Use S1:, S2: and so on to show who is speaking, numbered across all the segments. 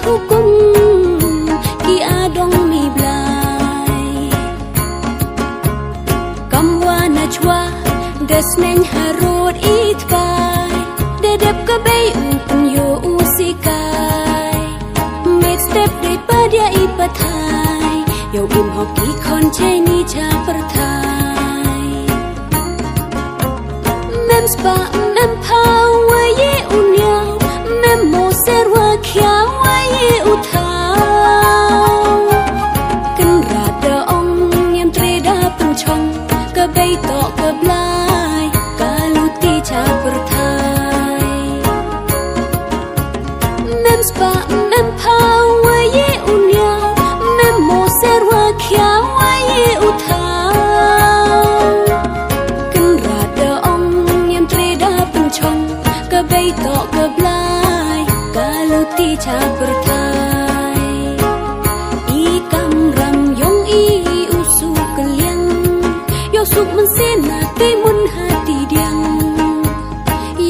S1: hukum ki adong mi blai kamwa najwa desneng harut itbai dedep ke bay upun yo usikai make step dei padia ipathai yo im hoki kon chei ni cha perthai mem spa mem power ye unya mem mo serwa khya wa ye uthau kan rada ong yam treda pun chong ke bay to ke blai kaluti cha perthai mem spa mem power ye unya mem mo serwa khya wa ye uthau kan rada ong yam treda pun chong ke bay to ke blai kaluti cha perthai I kam ram yong I usu kaliang yo suk men sena te mun hati diang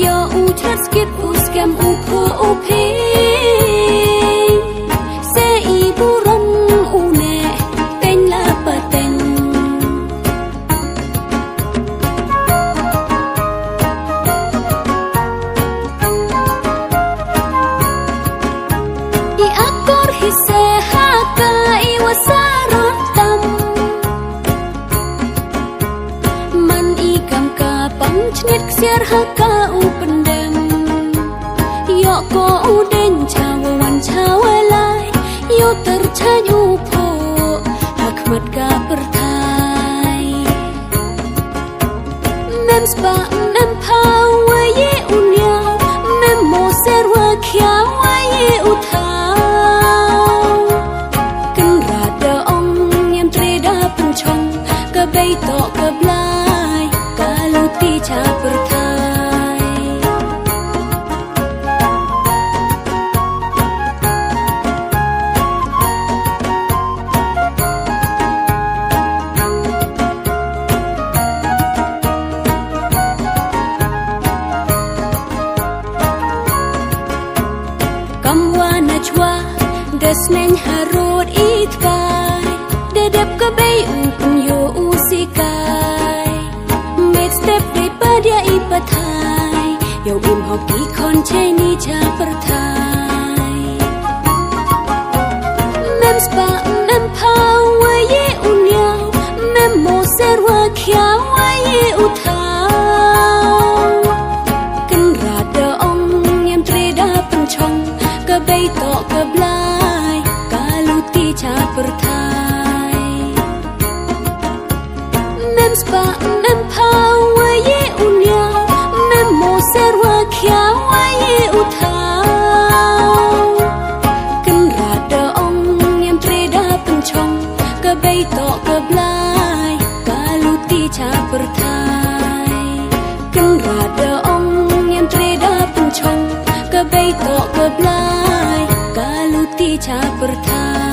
S1: yo u chat skip u scam u pho u phe se I bu ram u ne ten la pa ten I akor hi se ha ka I wasarotam man I kam ka pang chnit ksiar ha ka u pendem yo ko u den cha wan cha walai yo ter cha u pho hak mat ka perthai mem spa mem power ye unya mem mo serwa khya wa ye uthau kan rada ong yam treda pun chong ke bay to ke blai kaluti cha perthai kamwa najwa desneng harut itbai dedep ke bay upun yo usikai make step dei padia ipathai yo im hoki kon chei ni cha perthai mem spa mem power ye unya mem mo serwa khya wa ye uthau kan rada ong yam treda pun chong ke bay to ke blai kaluti cha perthai mem spa mem power ye unya mem mo serwa khya wa ye uthau kan rada ong yam treda pun chong ke bay to ke blai kaluti cha perthai kan rada ong yam treda pun chong ke bay to ke blai kaluti cha perthai